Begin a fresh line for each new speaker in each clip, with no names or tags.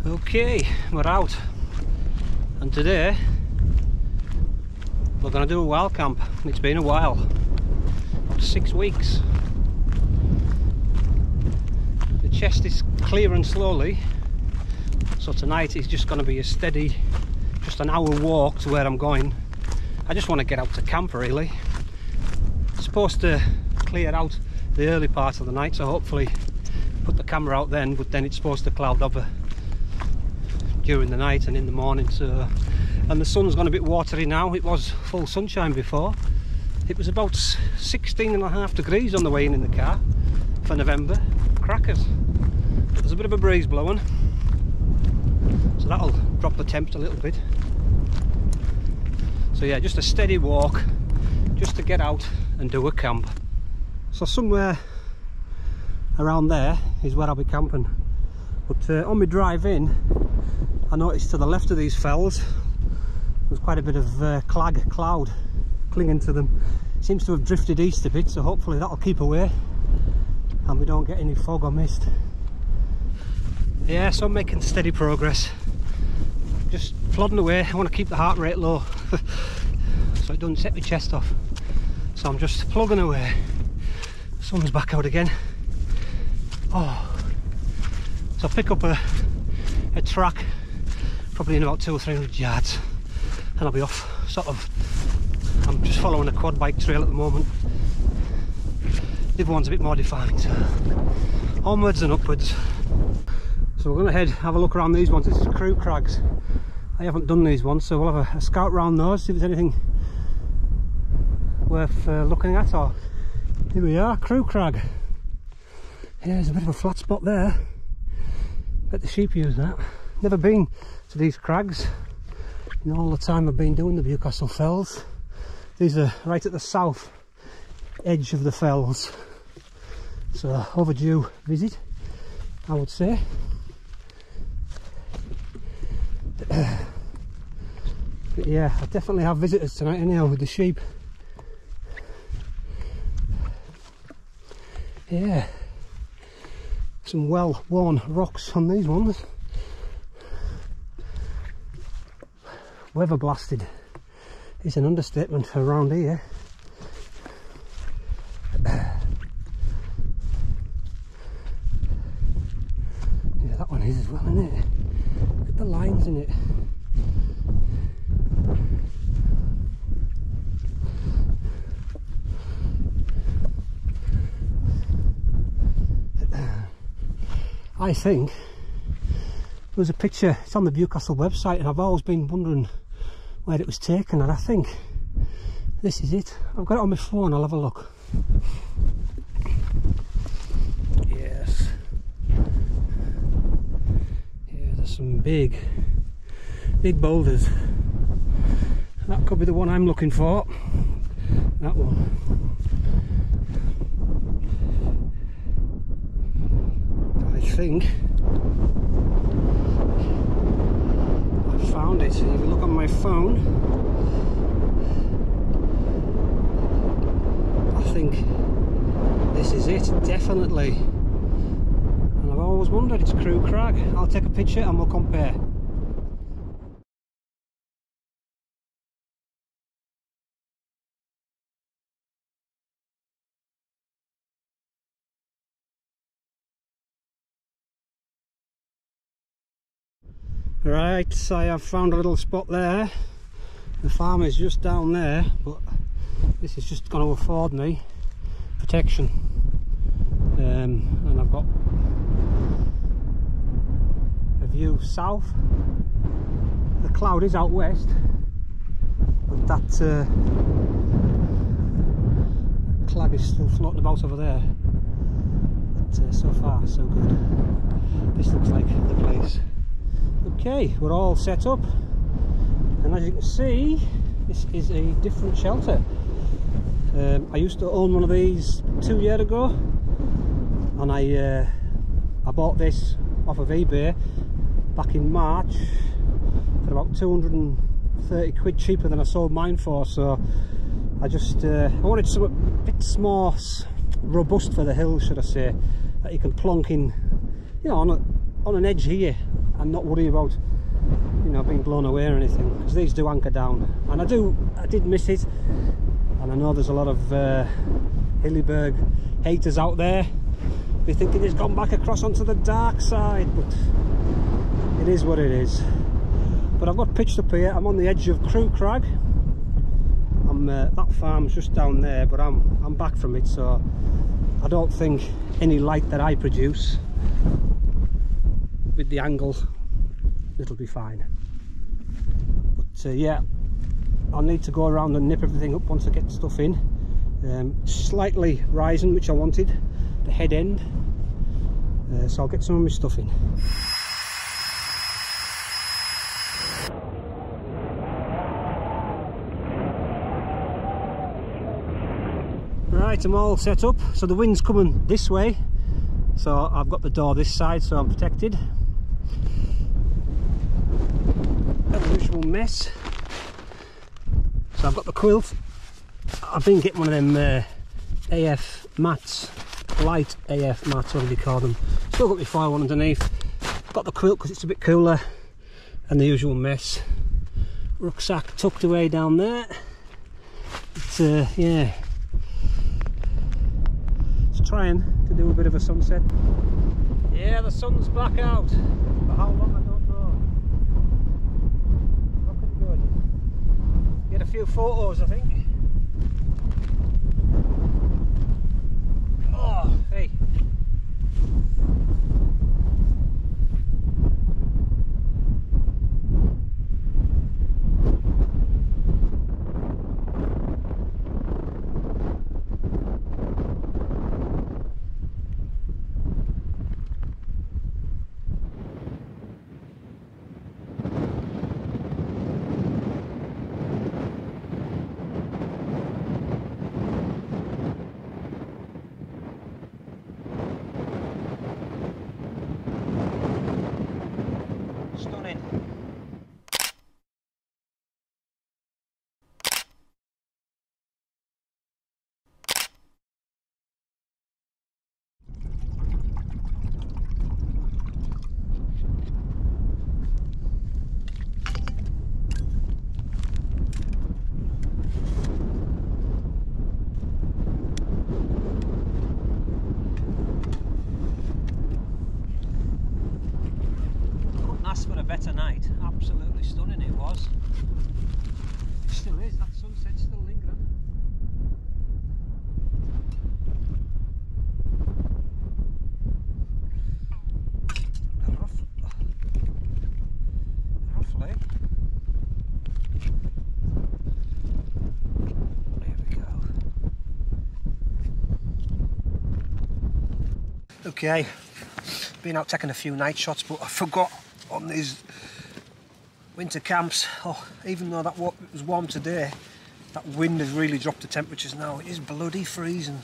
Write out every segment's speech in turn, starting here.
Okay, we're out, and today we're going to do a wild camp. It's been a while, about 6 weeks. The chest is clearing slowly, so tonight is just going to be a steady, just an hour walk to where I'm going. I just want to get out to camp really. It's supposed to clear out the early part of the night, so hopefully put the camera out then, but then it's supposed to cloud over during the night and in the morning. So, and the sun's gone a bit watery now. It was full sunshine before. It was about 16.5 degrees on the way in the car for November. Crackers. But there's a bit of a breeze blowing, so that'll drop the temps a little bit. So yeah, just a steady walk just to get out and do a camp. So somewhere around there is where I'll be camping. But on my drive in, I noticed to the left of these fells there's quite a bit of cloud clinging to them. Seems to have drifted east a bit, so hopefully that'll keep away and we don't get any fog or mist. Yeah, so I'm making steady progress, just plodding away. I want to keep the heart rate low so it doesn't set my chest off, so I'm just plugging away. The sun's back out again. Oh, so I'll pick up a track probably in about 200 or 300 yards and I'll be off. I'm just following a quad bike trail at the moment. The other one's a bit more defined, so onwards and upwards. So we're going to head, have a look around these ones. This is Crew Crags. I haven't done these ones, so we'll have a scout round those, see if there's anything worth looking at. Or here we are, Crew Crag. Yeah, there's a bit of a flat spot there. Bet the sheep use that. Never been to these crags in all the time I've been doing the Bewcastle Fells. These are right at the south edge of the fells, so overdue visit, I would say. But yeah, I definitely have visitors tonight anyhow with the sheep. Yeah, some well worn rocks on these ones. Weather blasted is an understatement around here. Yeah, that one is as well, isn't it? Look at the lines in it. I think there was a picture, it's on the Bewcastle website, and I've always been wondering where it was taken, and I think this is it. I've got it on my phone, I'll have a look. Yes. Yeah, there's some big boulders. That could be the one I'm looking for. That one. I think I found it. If you look on my phone, I think this is it, definitely. And I've always wondered, it's Crew Crag. I'll take a picture and we'll compare. Right, so I have found a little spot there. The farm is just down there, but this is just going to afford me protection. And I've got a view south. The cloud is out west, but that clag is still floating about over there. But so far so good. This looks like the place. Okay, we're all set up, and as you can see, this is a different shelter. I used to own one of these 2 years ago, and I bought this off of eBay back in March for about 230 quid cheaper than I sold mine for. So I just I wanted something a bit more robust for the hills, should I say, that you can plonk in, you know, on an edge here and not worry about, you know, being blown away or anything, because these do anchor down. And I did miss it, and I know there's a lot of Hilleberg haters out there. Be thinking it's gone back across onto the dark side, but it is what it is. But I've got pitched up here. I'm on the edge of Crew Crag. That farm's just down there, but I'm back from it, so I don't think any light that I produce with the angle, it'll be fine. But yeah, I'll need to go around and nip everything up once I get stuff in. Slightly rising, which I wanted, the head end, so I'll get some of my stuff in. Right, I'm all set up. So the wind's coming this way, so I've got the door this side, so I'm protected. The usual mess. So I've got the quilt. I've been getting one of them AF mats, light AF mats, what do they call them. Still got my fire one underneath. Got the quilt because it's a bit cooler, and the usual mess. Rucksack tucked away down there. It's yeah, it's trying to do a bit of a sunset. Yeah, the sun's back out. For how long I don't know. Looking good. Get a few photos, I think. Oh, hey. Stunning. For a better night. Absolutely stunning it was. Still is, that sunset's still lingering. Roughly. There we go. Okay, been out taking a few night shots, but I forgot on these winter camps, even though it was warm today, that wind has really dropped the temperatures now. It is bloody freezing.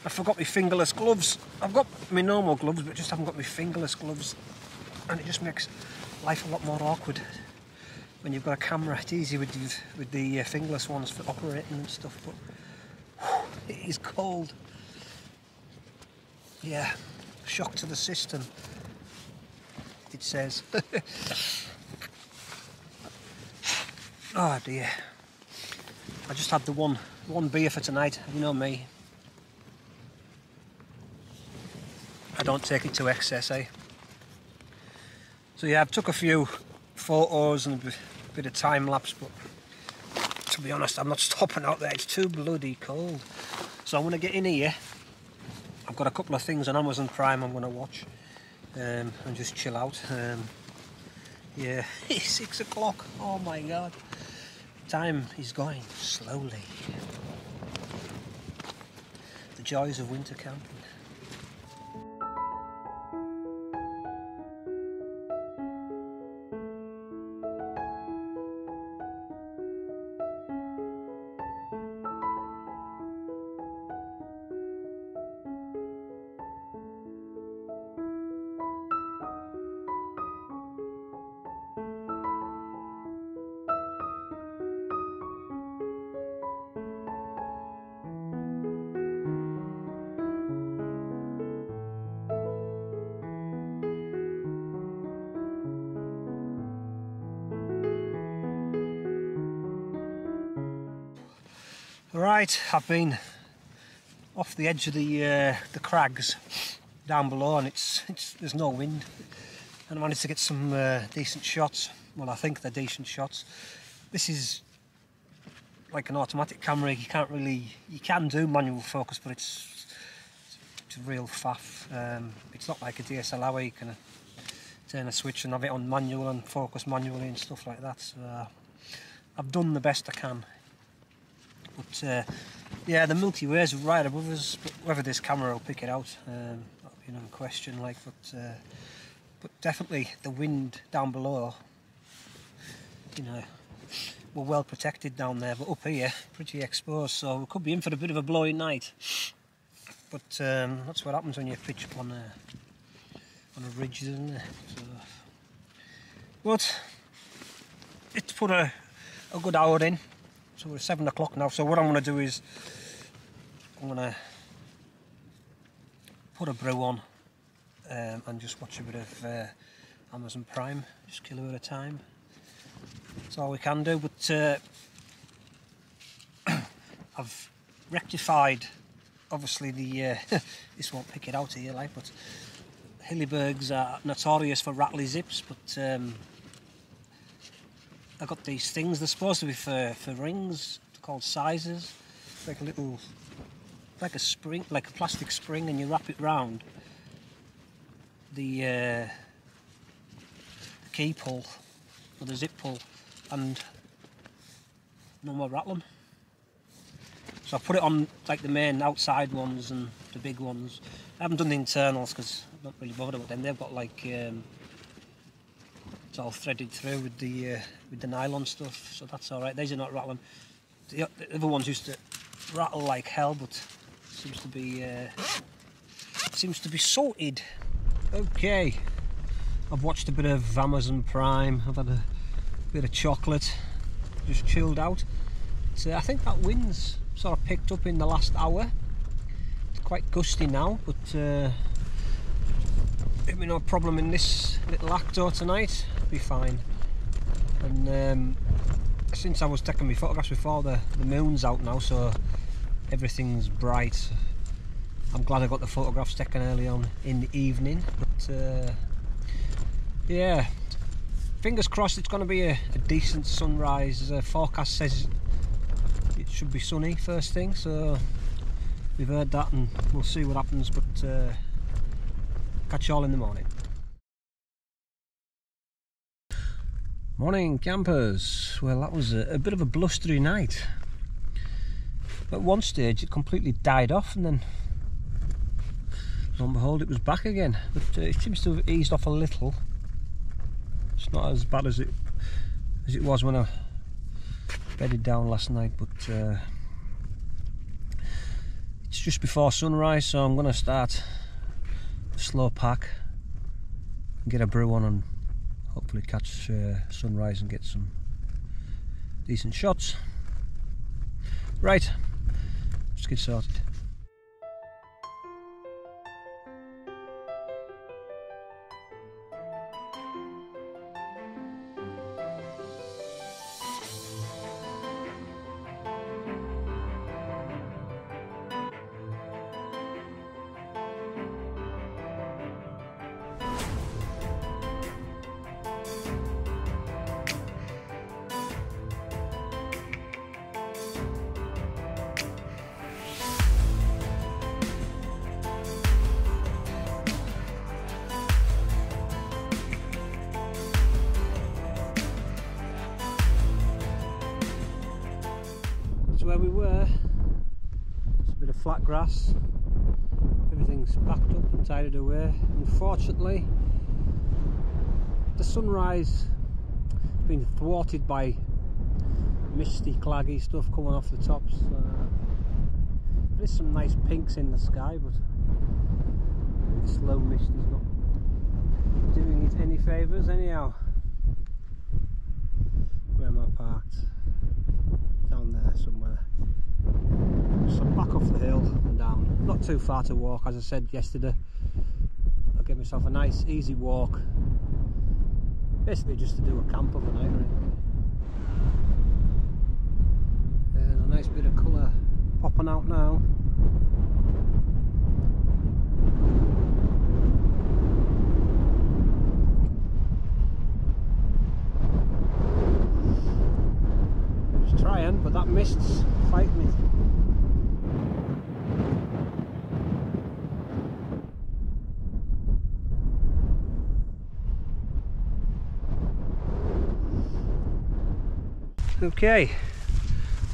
I forgot my fingerless gloves. I've got my normal gloves, but just haven't got my fingerless gloves, and it just makes life a lot more awkward when you've got a camera. It's easy with the fingerless ones for operating and stuff, but whew, it is cold. Yeah, shock to the system, it says. Oh dear. I just had the one beer for tonight. You know me. I don't take it to excess, eh? So yeah, I've took a few photos and a bit of time lapse, but to be honest, I'm not stopping out there. It's too bloody cold. So I'm gonna get in here. I've got a couple of things on Amazon Prime I'm gonna watch and just chill out. Yeah, it's 6 o'clock. Oh my god. Time is going slowly. The joys of winter camping. Right, I've been off the edge of the crags down below, and there's no wind, and I managed to get some decent shots. Well, I think they're decent shots. This is like an automatic camera. You can do manual focus, but it's a real faff. It's not like a DSLR where you can turn a switch and have it on manual and focus manually and stuff like that. So I've done the best I can. But yeah, the Milky Way is right above us, but whether this camera will pick it out, that'll be another question. Like, but definitely the wind down below, you know, we're well protected down there, but up here pretty exposed, so we could be in for a bit of a blowy night. But that's what happens when you pitch up on a ridge, isn't it? So, but it's put a good hour in. So we're 7 o'clock now, so what I'm going to do is I'm going to put a brew on and just watch a bit of Amazon Prime, just kill a bit of time. That's all we can do, but I've rectified, obviously the this won't pick it out here, like, but Hillebergs are notorious for rattly zips, but I got these things. They're supposed to be for rings. They're called sizers. Like a little, like a spring, like a plastic spring, and you wrap it round the key pull or the zip pull, and no more rattling. So I put it on like the main outside ones and the big ones. I haven't done the internals because I'm not really bothered about them. They've got like it's all threaded through with the nylon stuff, so that's all right. These are not rattling. The other ones used to rattle like hell, but seems to be sorted. Okay, I've watched a bit of Amazon Prime. I've had a bit of chocolate, just chilled out. So I think that wind's sort of picked up in the last hour. It's quite gusty now, but it'll be no problem in this little Akto tonight. Be fine. And since I was taking my photographs before, the moon's out now, so everything's bright. I'm glad I got the photographs taken early on in the evening. But yeah, fingers crossed it's going to be a decent sunrise. The forecast says it should be sunny first thing, so we've heard that and we'll see what happens. But catch you all in the morning. Morning campers. Well, that was a bit of a blustery night. At one stage it completely died off, and then lo and behold it was back again. But it seems to have eased off a little. It's not as bad as it was when I bedded down last night, but it's just before sunrise, so I'm going to start a slow pack and get a brew on and hopefully catch sunrise and get some decent shots. Right, let's get started. Where we were, it's a bit of flat grass, everything's packed up and tidied away. Unfortunately, the sunrise has been thwarted by misty, claggy stuff coming off the tops. There is some nice pinks in the sky, but this low mist is not doing it any favours anyhow. Where am I parked? Down there somewhere. So back off the hill and down. Not too far to walk, as I said yesterday. I'll give myself a nice easy walk. Basically just to do a camp overnight, really. And a Nice bit of colour popping out now. Just trying, but that mist's fighting me. Okay,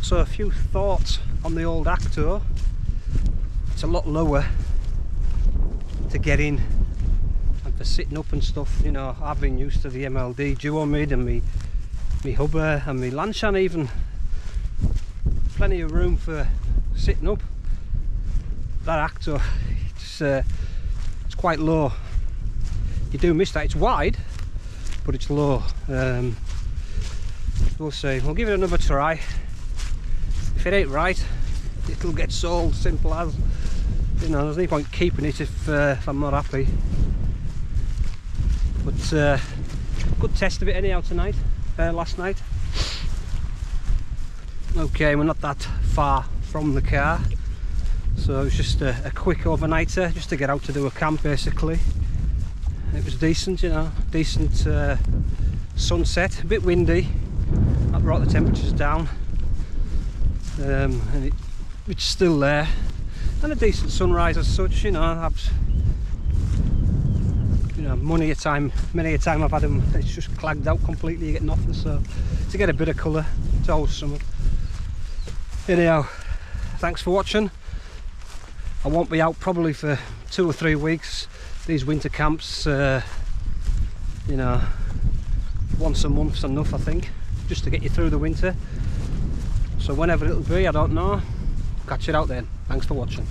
so a few thoughts on the old Akto. It's a lot lower to get in and for sitting up and stuff. You know, I've been used to the MLD duo mid and me hubber and me Lanchan even. Plenty of room for sitting up. That Akto, it's quite low. You do miss that. It's wide, but it's low. We'll see. We'll give it another try. If it ain't right, it'll get sold. Simple as. You know, there's no point keeping it if I'm not happy. But good test of it anyhow tonight. Last night. Okay, we're not that far from the car, so it's just a quick overnighter, just to get out to do a camp basically. It was decent, you know, decent sunset, a bit windy. That brought the temperatures down, and it's still there, and a decent sunrise as such. You know, many a time I've had them, it's just clagged out completely, you get nothing. So to get a bit of colour, it's always something. Anyhow, thanks for watching. I won't be out probably for 2 or 3 weeks. These winter camps, you know, once a month's enough, I think, just to get you through the winter. So whenever it'll be, I don't know. Catch it out then. Thanks for watching.